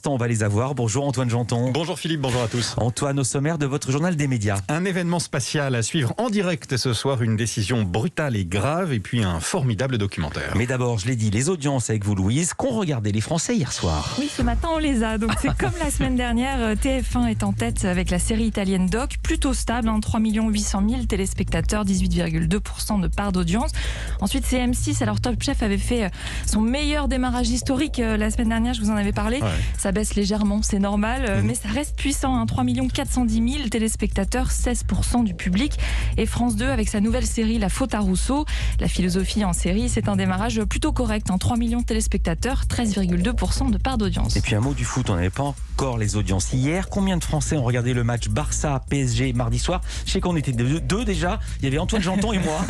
On va les avoir. Bonjour Antoine Janton. Bonjour Philippe, bonjour à tous. Antoine, au sommaire de votre journal des médias. Un événement spatial à suivre en direct ce soir, une décision brutale et grave et puis un formidable documentaire. Mais d'abord, je l'ai dit, les audiences avec vous Louise, qu'ont regardé les Français hier soir. Oui, ce matin on les a, donc c'est comme la semaine dernière, TF1 est en tête avec la série italienne Doc, plutôt stable, 3 800 000 téléspectateurs, 18,2% de part d'audience. Ensuite c'est M6, alors Top Chef avait fait son meilleur démarrage historique la semaine dernière, je vous en avais parlé. Ouais. Ça baisse légèrement, c'est normal, mais ça reste puissant, 3 410 000 téléspectateurs, 16% du public. Et France 2 avec sa nouvelle série La Faute à Rousseau. La philosophie en série, c'est un démarrage plutôt correct, 3 millions de téléspectateurs, 13,2% de part d'audience. Et puis un mot du foot, on n'avait pas encore les audiences hier. Combien de Français ont regardé le match Barça-PSG mardi soir? Je sais qu'on était deux déjà, il y avait Antoine Janton et moi.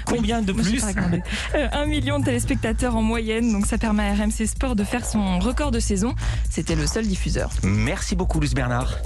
Combien de plus? 1 million de téléspectateurs en moyenne, donc ça permet à RMC Sport de faire son record de saison. C'était le seul diffuseur. Merci beaucoup Luce Bernard.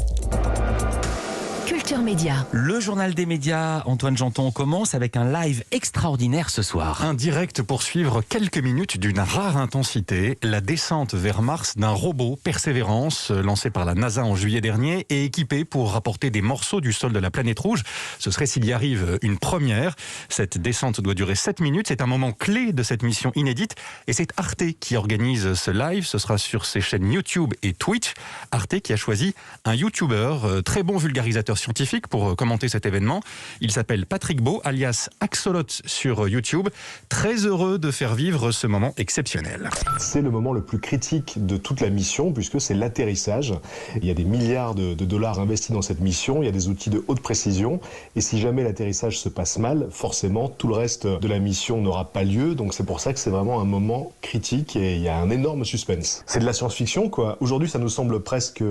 Culture Média. Le journal des médias, Antoine Janton, commence avec un live extraordinaire ce soir. Un direct pour suivre quelques minutes d'une rare intensité, la descente vers Mars d'un robot Persévérance lancé par la NASA en juillet dernier et équipé pour rapporter des morceaux du sol de la planète rouge. Ce serait, s'il y arrive, une première. Cette descente doit durer 7 minutes. C'est un moment clé de cette mission inédite et c'est Arte qui organise ce live. Ce sera sur ses chaînes YouTube et Twitch. Arte qui a choisi un YouTuber, très bon vulgarisateur scientifique pour commenter cet événement. Il s'appelle Patrick Beau, alias Axolot sur YouTube. Très heureux de faire vivre ce moment exceptionnel. C'est le moment le plus critique de toute la mission puisque c'est l'atterrissage. Il y a des milliards de dollars investis dans cette mission, il y a des outils de haute précision et si jamais l'atterrissage se passe mal, forcément tout le reste de la mission n'aura pas lieu. Donc c'est pour ça que c'est vraiment un moment critique et il y a un énorme suspense. C'est de la science-fiction quoi. Aujourd'hui ça nous semble presque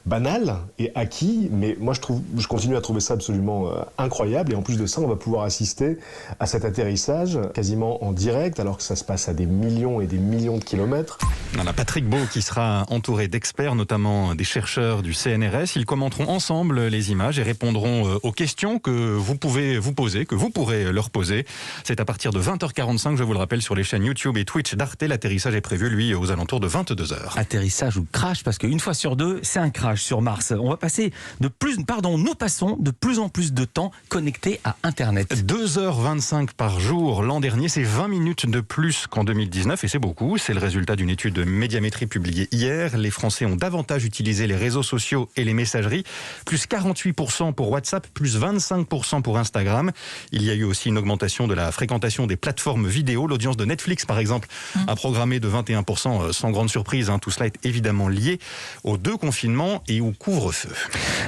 banal et acquis, mais moi je continue à trouver ça absolument incroyable et en plus de ça on va pouvoir assister à cet atterrissage quasiment en direct alors que ça se passe à des millions et des millions de kilomètres. On a Patrick Beau qui sera entouré d'experts, notamment des chercheurs du CNRS. Ils commenteront ensemble les images et répondront aux questions que vous pouvez vous poser, que vous pourrez leur poser. C'est à partir de 20h45, je vous le rappelle, sur les chaînes YouTube et Twitch d'Arte. L'atterrissage est prévu, lui, aux alentours de 22h. Atterrissage ou crash, parce qu'une fois sur deux, c'est un crash sur Mars. Nous passons de plus en plus de temps connectés à Internet. 2h25 par jour l'an dernier, c'est 20 minutes de plus qu'en 2019 et c'est beaucoup. C'est le résultat d'une étude de Médiamétrie publiée hier. Les Français ont davantage utilisé les réseaux sociaux et les messageries. Plus 48% pour WhatsApp, plus 25% pour Instagram. Il y a eu aussi une augmentation de la fréquentation des plateformes vidéo. L'audience de Netflix, par exemple, a programmé de 21% sans grande surprise. Tout cela est évidemment lié aux 2 confinements et au couvre-feu.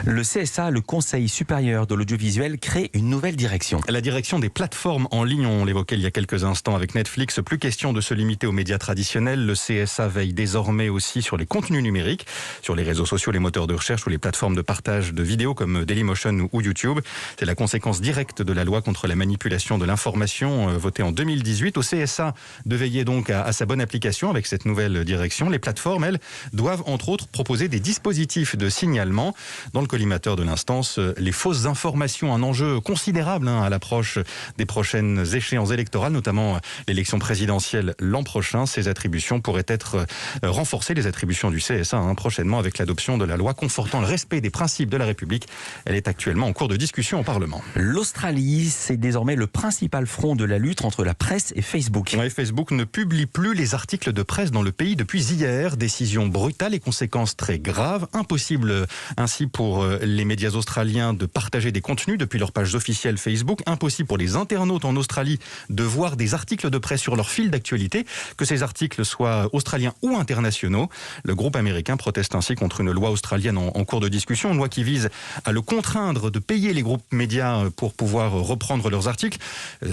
Le CSA, le Conseil supérieur de l'audiovisuel, crée une nouvelle direction. La direction des plateformes en ligne, on l'évoquait il y a quelques instants avec Netflix, plus question de se limiter aux médias traditionnels. Le CSA veille désormais aussi sur les contenus numériques, sur les réseaux sociaux, les moteurs de recherche ou les plateformes de partage de vidéos comme Dailymotion ou YouTube. C'est la conséquence directe de la loi contre la manipulation de l'information votée en 2018. Au CSA de veiller donc à sa bonne application avec cette nouvelle direction. Les plateformes, elles, doivent entre autres proposer des dispositifs de signalement. Dans le collimateur de l'instance, les fausses informations, un enjeu considérable à l'approche des prochaines échéances électorales, notamment l'élection présidentielle l'an prochain. Ces attributions pourraient être renforcées, les attributions du CSA, prochainement avec l'adoption de la loi confortant le respect des principes de la République. Elle est actuellement en cours de discussion au Parlement. L'Australie, c'est désormais le principal front de la lutte entre la presse et Facebook. Oui, Facebook ne publie plus les articles de presse dans le pays depuis hier. Décision brutale et conséquences très graves. Impossible ainsi pour les médias australiens de partager des contenus depuis leurs pages officielles Facebook. Impossible pour les internautes en Australie de voir des articles de presse sur leur fil d'actualité, que ces articles soient australiens ou internationaux. Le groupe américain proteste ainsi contre une loi australienne en cours de discussion, une loi qui vise à le contraindre de payer les groupes médias pour pouvoir reprendre leurs articles.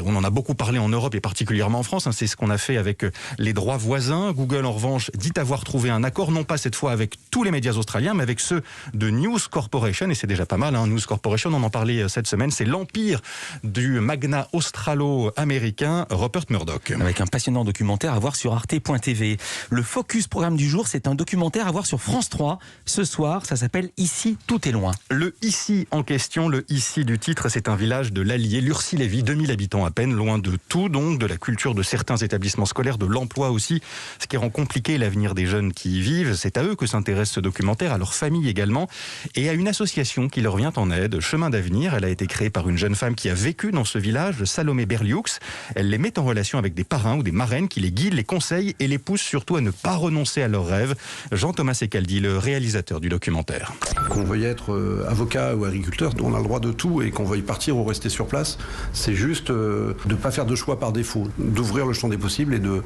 On en a beaucoup parlé en Europe et particulièrement en France. C'est ce qu'on a fait avec les droits voisins. Google, en revanche, dit avoir trouvé un accord, non pas cette fois avec tous les médias australiens, mais avec ceux de News Corporation, et c'est déjà pas mal, hein. News Corporation, on en parlait cette semaine, c'est l'empire du magnat australo-américain Rupert Murdoch. Avec un passionnant documentaire à voir sur arte.tv. Le focus programme du jour, c'est un documentaire à voir sur France 3. Ce soir, ça s'appelle Ici, tout est loin. Le Ici en question, le Ici du titre, c'est un village de l'Allier, Lurcy-Lévis, 2000 habitants à peine, loin de tout donc, de la culture de certains établissements scolaires, de l'emploi aussi, ce qui rend compliqué l'avenir des jeunes qui y vivent. C'est à eux que s'intéresse ce documentaire, à leur famille également, et à une association qui leur vient en aide, Chemin d'avenir. Elle a été créée par une jeune femme qui a vécu dans ce village, Salomé Berlioux. Elle les met en relation avec des parrains ou des marraines qui les guident, les conseillent et les poussent surtout à ne pas renoncer à leurs rêves. Jean-Thomas Ecaldi, le réalisateur du documentaire. Qu'on veuille être avocat ou agriculteur, on a le droit de tout, et qu'on veuille partir ou rester sur place, c'est juste de ne pas faire de choix par défaut, d'ouvrir le champ des possibles et de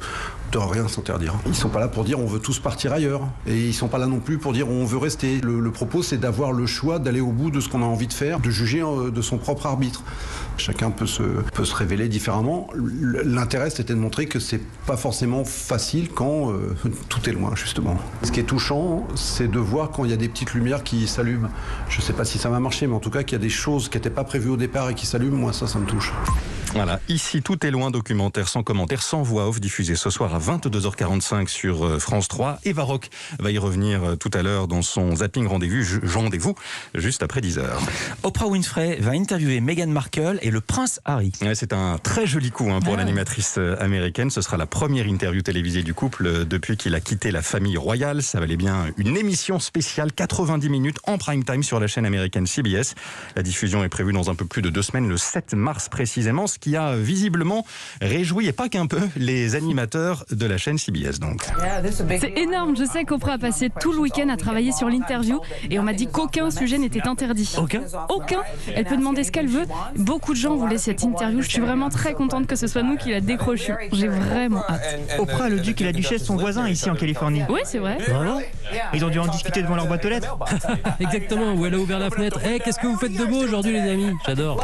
rien s'interdire. Ils ne sont pas là pour dire on veut tous partir ailleurs, et ils ne sont pas là non plus pour dire on veut rester. Le propos, c'est d'avoir le choix d'aller au bout de ce qu'on a envie de faire, de juger de son propre arbitre. Chacun peut se révéler différemment. L'intérêt, c'était de montrer que c'est pas forcément facile quand tout est loin, justement. Ce qui est touchant, c'est de voir quand il y a des petites lumières qui s'allument. Je ne sais pas si ça va marcher, mais en tout cas qu'il y a des choses qui n'étaient pas prévues au départ et qui s'allument, moi ça me touche. Voilà, Ici tout est loin, documentaire sans commentaire, sans voix off, diffusé ce soir à 22h45 sur France 3. Eva Rock va y revenir tout à l'heure dans son zapping rendez-vous juste après 10h. Oprah Winfrey va interviewer Meghan Markle et le prince Harry. Ouais, c'est un très joli coup pour l'animatrice américaine. Ce sera la première interview télévisée du couple depuis qu'il a quitté la famille royale. Ça valait bien une émission spéciale, 90 minutes en prime time sur la chaîne américaine CBS. La diffusion est prévue dans un peu plus de 2 semaines, le 7 mars précisément, ce qui a visiblement réjoui, et pas qu'un peu, les animateurs de la chaîne CBS. Donc. C'est énorme, je sais qu'Oprah a passé tout le week-end à travailler sur l'interview et on m'a dit qu'aucun sujet n'était interdit. Aucun. Elle peut demander ce qu'elle veut. Beaucoup de gens voulaient cette interview. Je suis vraiment très contente que ce soit nous qui la décrochions. J'ai vraiment hâte. Oprah, le duc et la duchesse sont voisins ici en Californie. Oui, c'est vrai. Vraiment ? Ils ont dû en discuter devant leur boîte aux lettres. Exactement, où elle a ouvert la fenêtre. Qu'est-ce que vous faites de beau aujourd'hui, les amis ? J'adore.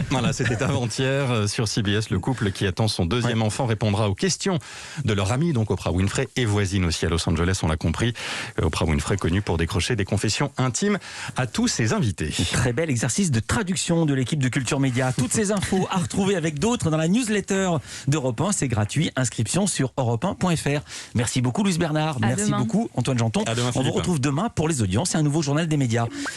Voilà, c'était avant-hier sur CBS. Le couple qui attend son deuxième enfant répondra aux questions de leur amie, donc Oprah Winfrey, et voisine aussi à Los Angeles, on l'a compris. Oprah Winfrey connue pour décrocher des confessions intimes à tous ses invités. Très bel exercice de traduction de l'équipe de Culture Média. Toutes ces infos à retrouver avec d'autres dans la newsletter d'Europe 1. C'est gratuit. Inscription sur europe1.fr. Merci beaucoup Louise Bernard. Merci beaucoup Antoine Janton. À demain, on vous retrouve demain pour les audiences et un nouveau journal des médias.